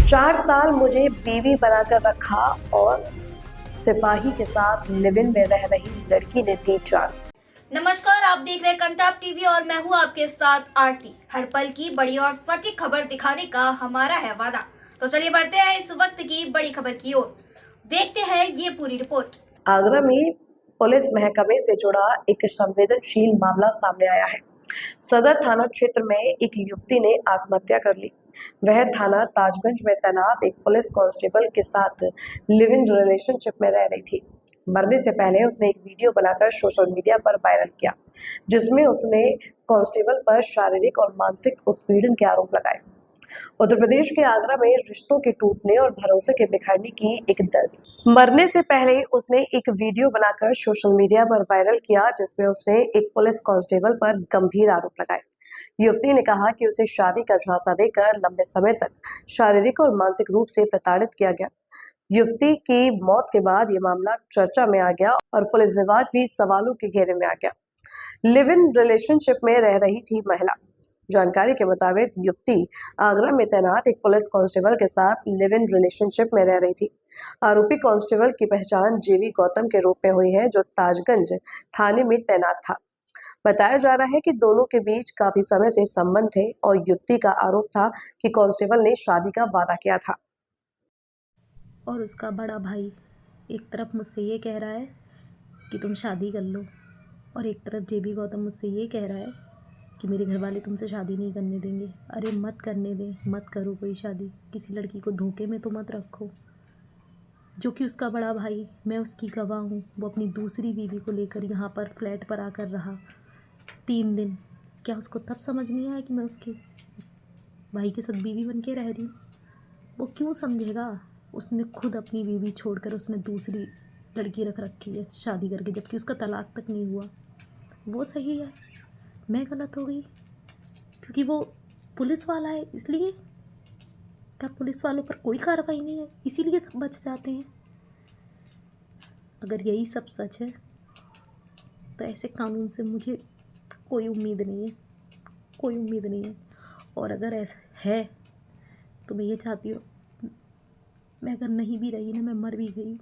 4 साल मुझे बीवी बनाकर रखा और सिपाही के साथ लिव इन में रह रही लड़की ने दी जान। नमस्कार, आप देख रहे हैं कंटाप टीवी और मैं हूं आपके साथ आरती। हर पल की बड़ी और सटीक खबर दिखाने का हमारा है वादा। तो चलिए बढ़ते हैं इस वक्त की बड़ी खबर की ओर। देखते हैं ये पूरी रिपोर्ट। आगरा में पुलिस महकमे से जुड़ा एक संवेदनशील मामला सामने आया है। सदर थाना क्षेत्र में एक युवती ने आत्महत्या कर ली। वह थाना ताजगंज में तैनात एक पुलिस कांस्टेबल के साथ लिव इन रिलेशनशिप में रह रही थी। मरने से पहले उसने एक वीडियो बनाकर सोशल मीडिया पर वायरल किया, जिसमें उसने कांस्टेबल पर शारीरिक और मानसिक उत्पीड़न के आरोप लगाए। उत्तर प्रदेश के आगरा में रिश्तों के टूटने और भरोसे के बिखरने की एक दर्द। मरने से पहले उसने एक वीडियो बनाकर सोशल मीडिया पर वायरल किया, जिसमें उसने एक पुलिस कांस्टेबल पर गंभीर आरोप लगाए। युवती ने कहा कि उसे शादी का झांसा देकर लंबे समय तक शारीरिक और मानसिक रूप से प्रताड़ित किया गया। युवती की मौत के बाद ये मामला चर्चा में आ गया और पुलिस विभाग भी सवालों के घेरे में आ गया। लिव इन रिलेशनशिप में रह रही थी महिला। जानकारी के मुताबिक युवती आगरा में तैनात एक पुलिस कांस्टेबल के साथ लिव इन रिलेशनशिप में रह रही थी। आरोपी कांस्टेबल की पहचान जेवी गौतम के रूप में हुई है, जो ताजगंज थाने में तैनात था। बताया जा रहा है कि दोनों के बीच काफी समय से संबंध थे और युवती का आरोप था कि कांस्टेबल ने शादी का वादा किया था। और उसका बड़ा भाई एक तरफ मुझसे ये कह रहा है कि तुम शादी कर लो, और एक तरफ जेबी गौतम मुझसे ये कह रहा है कि मेरे घर वाले तुमसे शादी नहीं करने देंगे। अरे मत करने दें, मत करो कोई शादी, किसी लड़की को धोखे में तो मत रखो। जो कि उसका बड़ा भाई, मैं उसकी गवाह हूँ, वो अपनी दूसरी बीवी को लेकर यहाँ पर फ्लैट पर आकर रहा 3 दिन। क्या उसको तब समझ नहीं आया कि मैं उसके भाई के साथ बीवी बन के रह रही हूँ? वो क्यों समझेगा? उसने खुद अपनी बीवी छोड़कर उसने दूसरी लड़की रख रखी है शादी करके, जबकि उसका तलाक तक नहीं हुआ। वो सही है, मैं गलत हो गई क्योंकि वो पुलिस वाला है इसलिए? क्या पुलिस वालों पर कोई कार्रवाई नहीं है इसीलिए सब बच जाते हैं? अगर यही सब सच है तो ऐसे कानून से मुझे कोई उम्मीद नहीं है, कोई उम्मीद नहीं है। और अगर ऐसा है तो मैं ये चाहती हूँ, मैं अगर नहीं भी रही ना, मैं मर भी गई,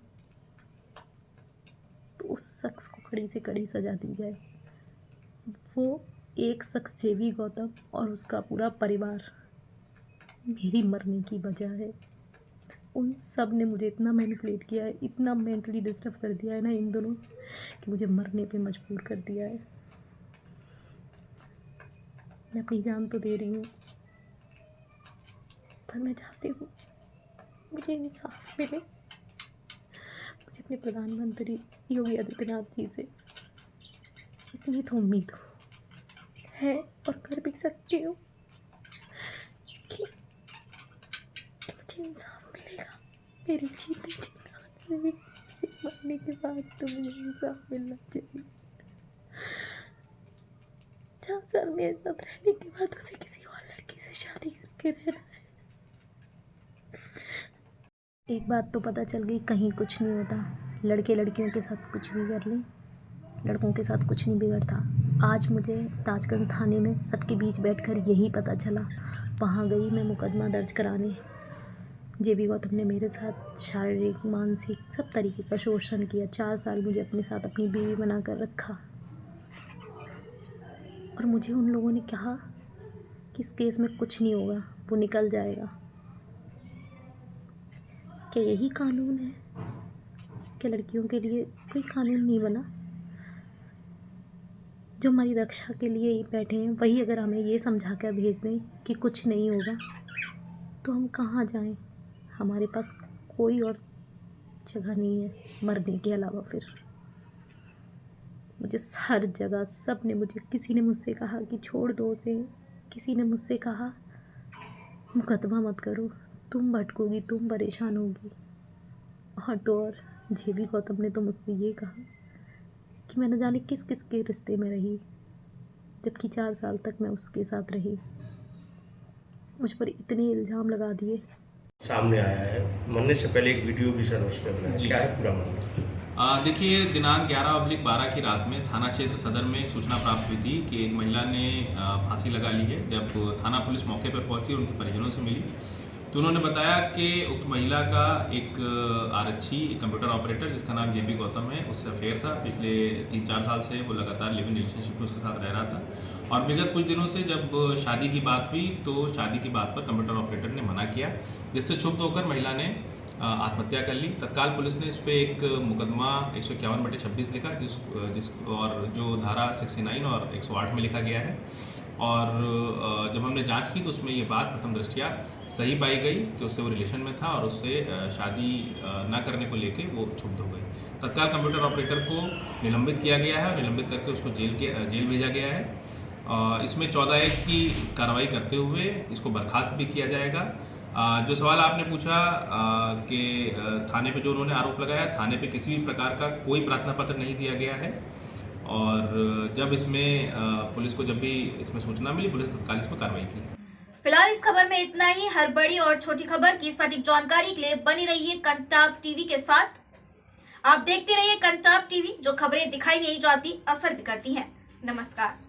तो उस शख्स को कड़ी से कड़ी सज़ा दी जाए। वो एक शख्स जेवी गौतम और उसका पूरा परिवार मेरी मरने की वजह है। उन सब ने मुझे इतना मैनिपुलेट किया है, इतना मेंटली डिस्टर्ब कर दिया है ना इन दोनों, कि मुझे मरने पे मजबूर कर दिया है। मैं अपनी जान तो दे रही हूँ, पर मैं चाहती हूँ मुझे इंसाफ मिले। मुझे अपने प्रधानमंत्री योगी आदित्यनाथ जी से इतनी तो उम्मीद है और कर भी सकती हूँ कि मुझे इंसाफ मिलेगा। मेरी जीते जी मरने के बाद तो मुझे इंसाफ मिलना चाहिए। 4 साल मेरे साथ रहने के बाद उसे किसी और लड़की से शादी करके रहना है। एक बात तो पता चल गई, कहीं कुछ नहीं होता। लड़के लड़कियों के साथ कुछ भी कर लें, लड़कों के साथ कुछ नहीं बिगड़ता। आज मुझे ताजगंज थाने में सबके बीच बैठकर यही पता चला। वहाँ गई मैं मुकदमा दर्ज कराने। जेबी गौतम ने मेरे साथ शारीरिक, मानसिक सब तरीके का शोषण किया। 4 साल मुझे अपने साथ अपनी बीवी बनाकर रखा, और मुझे उन लोगों ने कहा कि इस केस में कुछ नहीं होगा, वो निकल जाएगा। क्या यही कानून है? क्या लड़कियों के लिए कोई कानून नहीं बना? जो हमारी रक्षा के लिए ही बैठे हैं, वही अगर हमें ये समझा कर भेज दें कि कुछ नहीं होगा, तो हम कहाँ जाएं? हमारे पास कोई और जगह नहीं है मरने के अलावा। फिर मुझे हर जगह सब ने मुझे, किसी ने मुझसे कहा कि छोड़ दो उसे, किसी ने मुझसे कहा मुकदमा मत करो, तुम भटकोगी, तुम परेशान होगी। और तो और जेबी गौतम ने तो मुझसे ये कहा कि मैं न जाने किस किस के रिश्ते में रही, जबकि 4 साल तक मैं उसके साथ रही। मुझ पर इतने इल्ज़ाम लगा दिए। सामने आया है, मरने से पहले एक वीडियो भी सर उसने बनाया, क्या है पूरा मामला? देखिए, दिनांक 11/12 की रात में थाना क्षेत्र सदर में एक सूचना प्राप्त हुई थी कि एक महिला ने फांसी लगा ली है। जब थाना पुलिस मौके पर पहुंची, उनके परिजनों से मिली तो उन्होंने बताया कि उक्त महिला का एक आरक्षी कंप्यूटर ऑपरेटर जिसका नाम जेबी गौतम है, उससे अफेयर था। पिछले 3-4 साल से वो लगातार लिव इन रिलेशनशिप में उसके साथ रह रहा था और विगत कुछ दिनों से जब शादी की बात हुई तो शादी की बात पर कंप्यूटर ऑपरेटर ने मना किया, जिससे क्षुब्ध होकर महिला ने आत्महत्या कर ली। तत्काल पुलिस ने इस पर एक मुकदमा 151/26 लिखा जिस और जो धारा 69 और 108 में लिखा गया है। और जब हमने जांच की तो उसमें ये बात प्रथम दृष्टया सही पाई गई कि उससे वो रिलेशन में था और उससे शादी ना करने को लेके वो क्षुब्ध हो गई। तत्काल कंप्यूटर ऑपरेटर को निलंबित किया गया है और निलंबित करके उसको जेल भेजा गया है। इसमें 14(1) की कार्रवाई करते हुए इसको बर्खास्त भी किया जाएगा। जो सवाल आपने पूछा कि थाने पे जो उन्होंने आरोप लगाया, थाने पे किसी भी प्रकार का कोई प्रार्थना पत्र नहीं दिया गया है और जब इसमें पुलिस को जब भी इसमें सूचना मिली, पुलिस तत्काल इस पर कार्रवाई की। फिलहाल इस खबर में इतना ही। हर बड़ी और छोटी खबर की सटीक जानकारी के लिए बनी रहिए कंटाप टीवी के साथ। आप देखते रहिए कंटाप टीवी, जो खबरें दिखाई नहीं जाती असर भी करती हैं। नमस्कार।